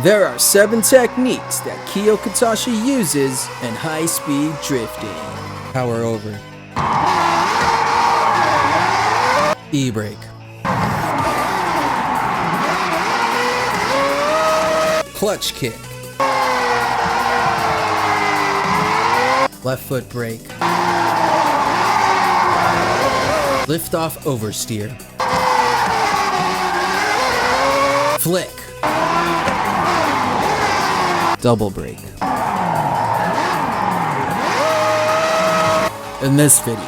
There are 7 techniques that Keo Katashi uses in high-speed drifting. Power over. E-brake. Clutch kick. Left foot brake. Lift off oversteer. Flick. Double brake. In this video,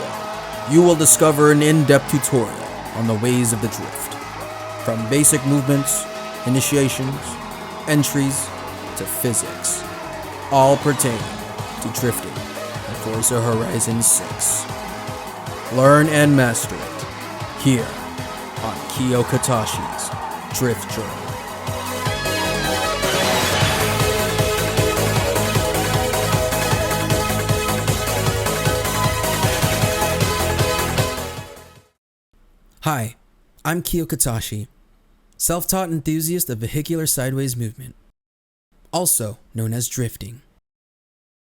you will discover an in-depth tutorial on the ways of the drift. From basic movements, initiations, entries, to physics. All pertaining to drifting in Forza Horizon 6. Learn and master it here on Keo Katashi's Drift Journey. Hi, I'm Keo Katashi, self-taught enthusiast of vehicular sideways movement, also known as drifting.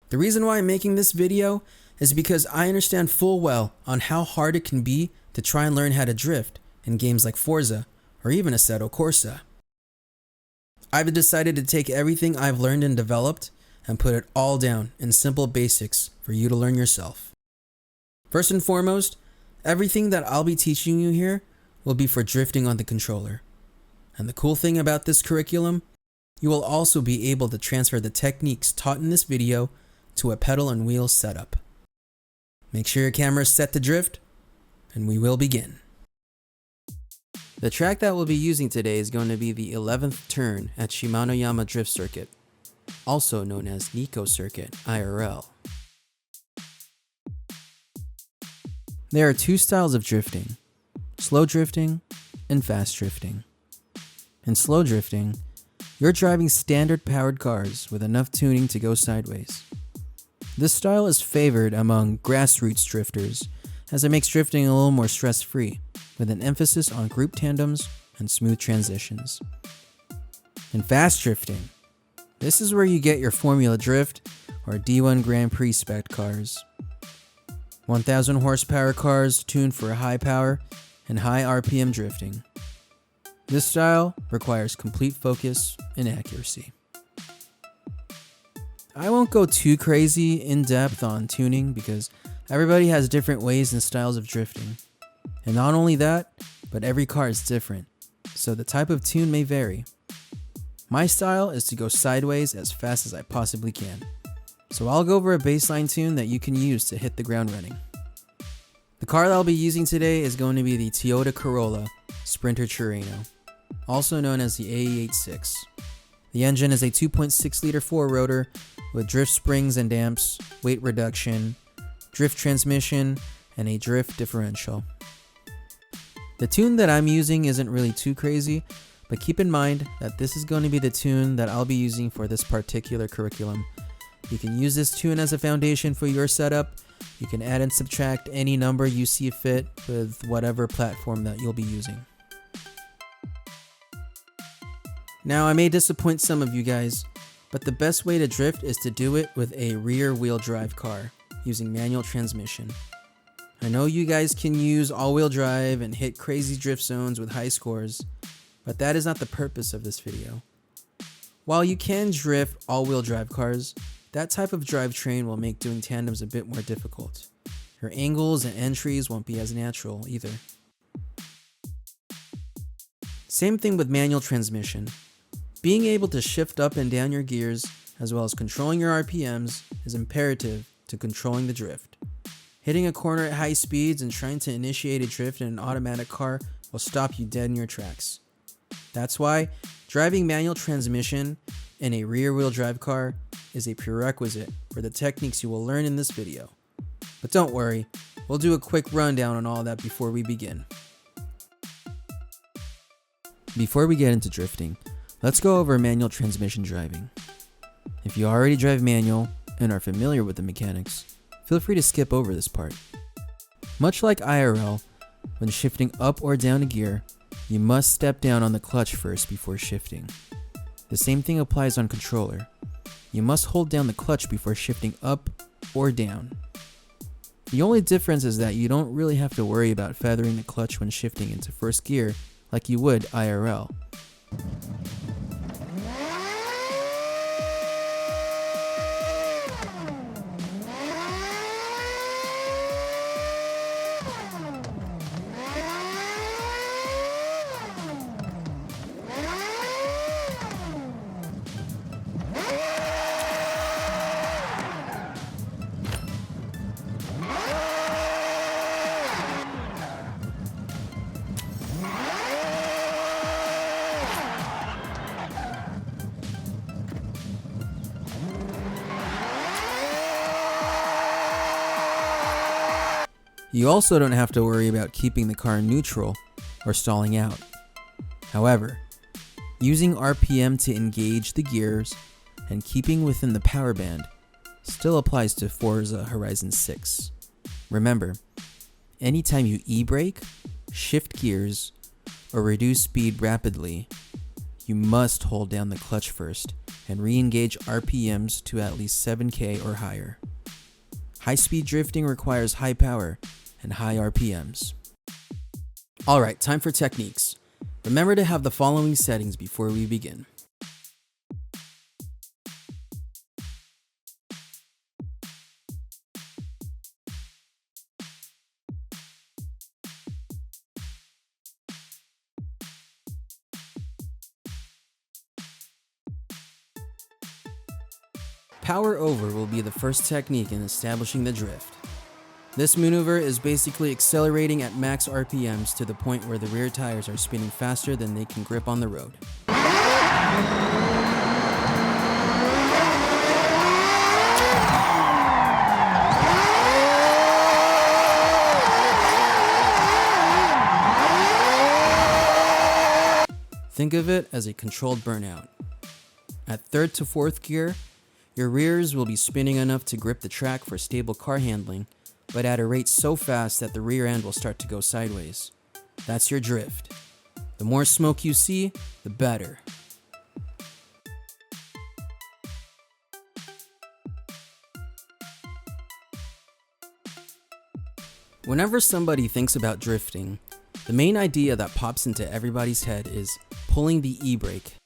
The reason why I'm making this video is because I understand full well on how hard it can be to try and learn how to drift in games like Forza or even Assetto Corsa. I've decided to take everything I've learned and developed and put it all down in simple basics for you to learn yourself. First and foremost, everything that I'll be teaching you here will be for drifting on the controller. And the cool thing about this curriculum, you will also be able to transfer the techniques taught in this video to a pedal and wheel setup. Make sure your camera is set to drift, and we will begin. The track that we'll be using today is going to be the 11th turn at Shimanoyama Drift Circuit, also known as Nico Circuit IRL. There are 2 styles of drifting, slow drifting and fast drifting. In slow drifting, you're driving standard powered cars with enough tuning to go sideways. This style is favored among grassroots drifters as it makes drifting a little more stress-free, with an emphasis on group tandems and smooth transitions. In fast drifting, this is where you get your Formula Drift or D1 Grand Prix spec cars. 1000 horsepower cars tuned for high power and high RPM drifting. This style requires complete focus and accuracy. I won't go too crazy in depth on tuning because everybody has different ways and styles of drifting. And not only that, but every car is different, so the type of tune may vary. My style is to go sideways as fast as I possibly can. So I'll go over a baseline tune that you can use to hit the ground running. The car that I'll be using today is going to be the Toyota Corolla Sprinter Terreno, also known as the AE86. The engine is a 2.6 liter 4-rotor with drift springs and damps, weight reduction, drift transmission, and a drift differential. The tune that I'm using isn't really too crazy, but keep in mind that this is going to be the tune that I'll be using for this particular curriculum. You can use this tune as a foundation for your setup. You can add and subtract any number you see fit with whatever platform that you'll be using. Now, I may disappoint some of you guys, but the best way to drift is to do it with a rear-wheel drive car using manual transmission. I know you guys can use all-wheel drive and hit crazy drift zones with high scores, but that is not the purpose of this video. While you can drift all-wheel drive cars, that type of drivetrain will make doing tandems a bit more difficult. Your angles and entries won't be as natural either. Same thing with manual transmission. Being able to shift up and down your gears, as well as controlling your RPMs, is imperative to controlling the drift. Hitting a corner at high speeds and trying to initiate a drift in an automatic car will stop you dead in your tracks. That's why driving manual transmission in a rear-wheel drive car is a prerequisite for the techniques you will learn in this video. But don't worry, we'll do a quick rundown on all that before we begin. Before we get into drifting, let's go over manual transmission driving. If you already drive manual and are familiar with the mechanics, feel free to skip over this part. Much like IRL, when shifting up or down a gear, you must step down on the clutch first before shifting. The same thing applies on controller. You must hold down the clutch before shifting up or down. The only difference is that you don't really have to worry about feathering the clutch when shifting into first gear like you would IRL. You also don't have to worry about keeping the car neutral or stalling out. However, using RPM to engage the gears and keeping within the power band still applies to Forza Horizon 6. Remember, anytime you e-brake, shift gears, or reduce speed rapidly, you must hold down the clutch first and re-engage RPMs to at least 7K or higher. High-speed drifting requires high power and high RPMs. Alright, time for techniques. Remember to have the following settings before we begin. Power over will be the first technique in establishing the drift. This maneuver is basically accelerating at max RPMs to the point where the rear tires are spinning faster than they can grip on the road. Think of it as a controlled burnout. At 3rd to 4th gear, your rears will be spinning enough to grip the track for stable car handling, but at a rate so fast that the rear end will start to go sideways. That's your drift. The more smoke you see, the better. Whenever somebody thinks about drifting, the main idea that pops into everybody's head is pulling the e-brake.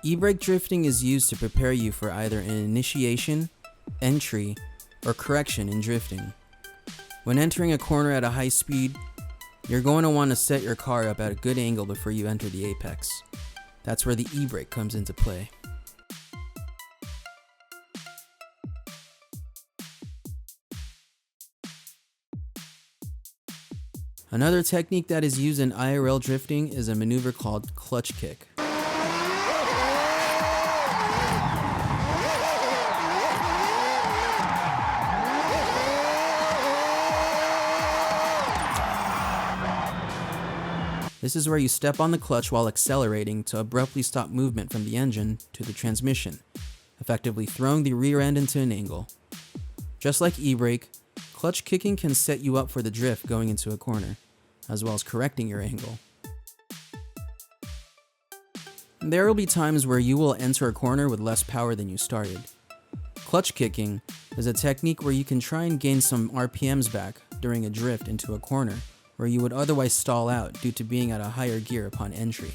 E-brake drifting is used to prepare you for either an initiation, entry, or correction in drifting. When entering a corner at a high speed, you're going to want to set your car up at a good angle before you enter the apex. That's where the e-brake comes into play. Another technique that is used in IRL drifting is a maneuver called clutch kick. This is where you step on the clutch while accelerating to abruptly stop movement from the engine to the transmission, effectively throwing the rear end into an angle. Just like e-brake, clutch kicking can set you up for the drift going into a corner, as well as correcting your angle. There will be times where you will enter a corner with less power than you started. Clutch kicking is a technique where you can try and gain some RPMs back during a drift into a corner where you would otherwise stall out due to being at a higher gear upon entry.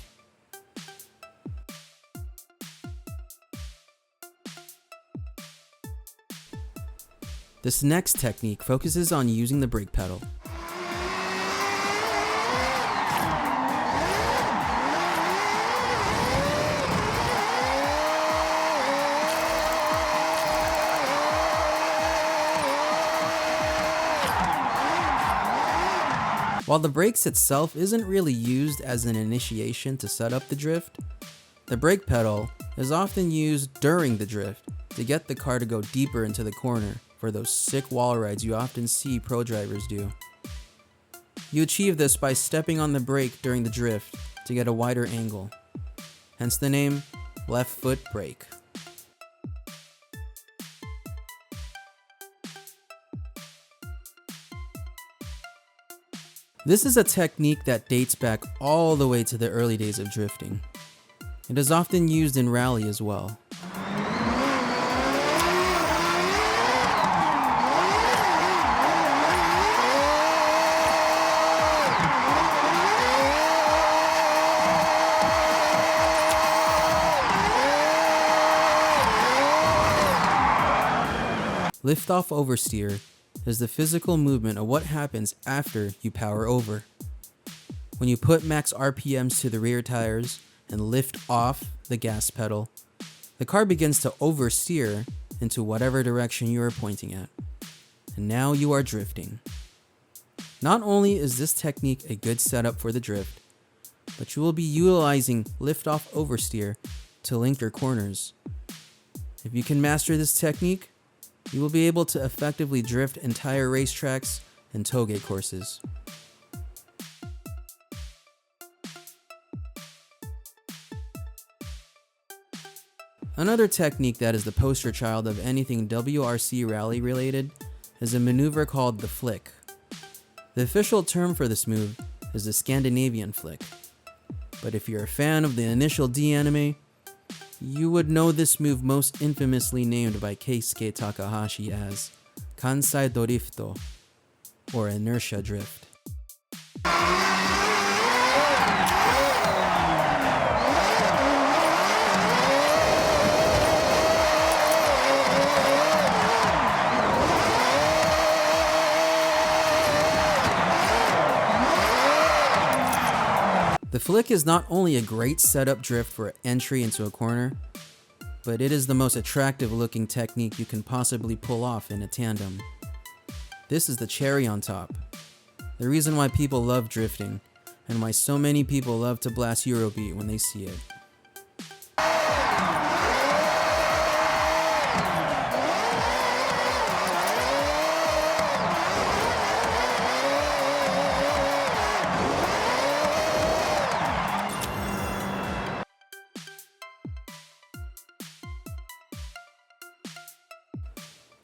This next technique focuses on using the brake pedal. While the brakes itself isn't really used as an initiation to set up the drift, the brake pedal is often used during the drift to get the car to go deeper into the corner for those sick wall rides you often see pro drivers do. You achieve this by stepping on the brake during the drift to get a wider angle, hence the name left foot brake. This is a technique that dates back all the way to the early days of drifting. It is often used in rally as well. Lift off oversteer is the physical movement of what happens after you power over. When you put max RPMs to the rear tires and lift off the gas pedal, the car begins to oversteer into whatever direction you are pointing at. And now you are drifting. Not only is this technique a good setup for the drift, but you will be utilizing lift off oversteer to link your corners. If you can master this technique, you will be able to effectively drift entire racetracks and Touge courses. Another technique that is the poster child of anything WRC rally related is a maneuver called the flick. The official term for this move is the Scandinavian flick, but if you're a fan of the Initial D anime, you would know this move most infamously named by Keisuke Takahashi as Kansai Dorifto, or inertia drift. The flick is not only a great setup drift for entry into a corner, but it is the most attractive looking technique you can possibly pull off in a tandem. This is the cherry on top. The reason why people love drifting, and why so many people love to blast Eurobeat when they see it.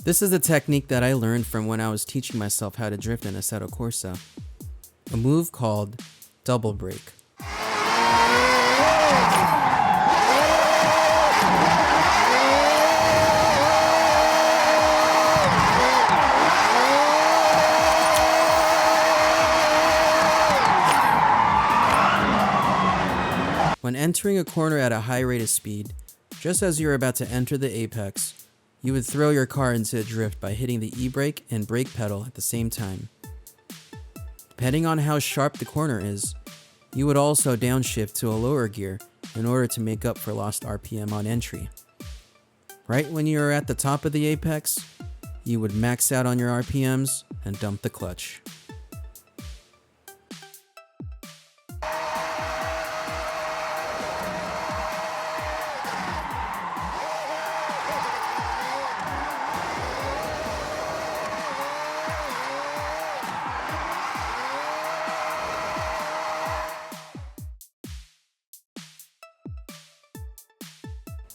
This is a technique that I learned from when I was teaching myself how to drift in Assetto Corsa, a move called double brake. When entering a corner at a high rate of speed, just as you're about to enter the apex, you would throw your car into a drift by hitting the e-brake and brake pedal at the same time. Depending on how sharp the corner is, you would also downshift to a lower gear in order to make up for lost RPM on entry. Right when you are at the top of the apex, you would max out on your RPMs and dump the clutch.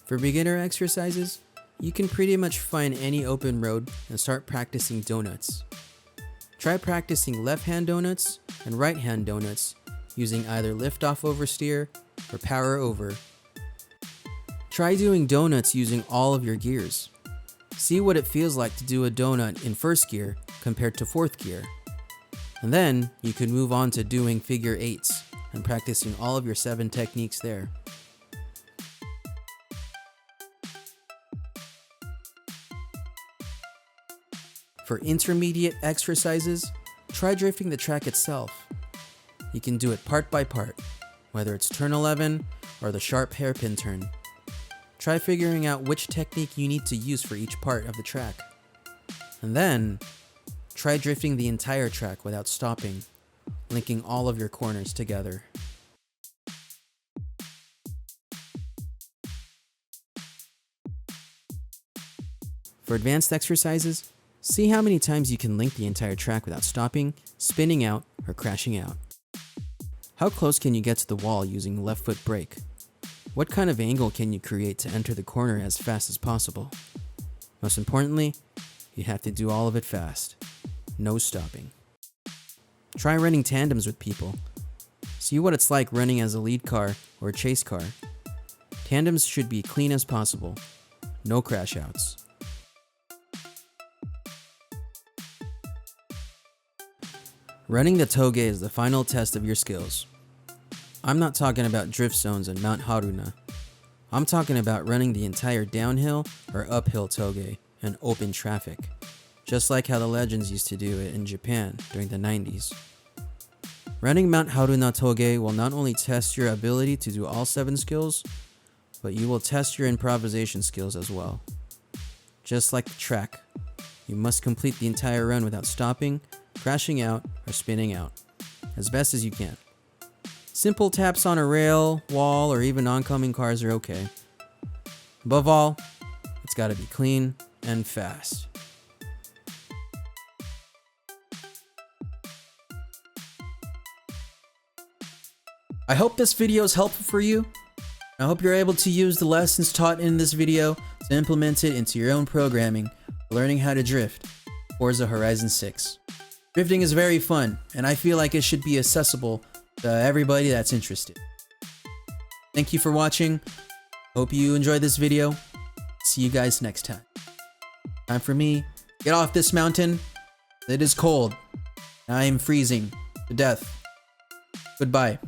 For beginner exercises, you can pretty much find any open road and start practicing donuts. Try practicing left-hand donuts and right-hand donuts using either lift-off oversteer or power over. Try doing donuts using all of your gears. See what it feels like to do a donut in first gear compared to fourth gear. And then you can move on to doing figure eights and practicing all of your 7 techniques there. For intermediate exercises, try drifting the track itself. You can do it part by part, whether it's turn 11 or the sharp hairpin turn. Try figuring out which technique you need to use for each part of the track. And then, try drifting the entire track without stopping, linking all of your corners together. For advanced exercises, see how many times you can link the entire track without stopping, spinning out, or crashing out. How close can you get to the wall using left foot brake? What kind of angle can you create to enter the corner as fast as possible? Most importantly, you have to do all of it fast. No stopping. Try running tandems with people. See what it's like running as a lead car or a chase car. Tandems should be clean as possible. No crash outs. Running the Touge is the final test of your skills. I'm not talking about drift zones and Mount Haruna. I'm talking about running the entire downhill or uphill Touge in open traffic, just like how the legends used to do it in Japan during the 90s. Running Mount Haruna Touge will not only test your ability to do all 7 skills, but you will test your improvisation skills as well. Just like the track, you must complete the entire run without stopping, crashing out, or spinning out, as best as you can. Simple taps on a rail, wall, or even oncoming cars are okay. Above all, it's gotta be clean and fast. I hope this video is helpful for you. I hope you're able to use the lessons taught in this video to implement it into your own programming, learning how to drift. Forza Horizon 6. Drifting is very fun, and I feel like it should be accessible to everybody that's interested. Thank you for watching. Hope you enjoyed this video. See you guys next time. Time for me. Get off this mountain. It is cold. I am freezing to death. Goodbye.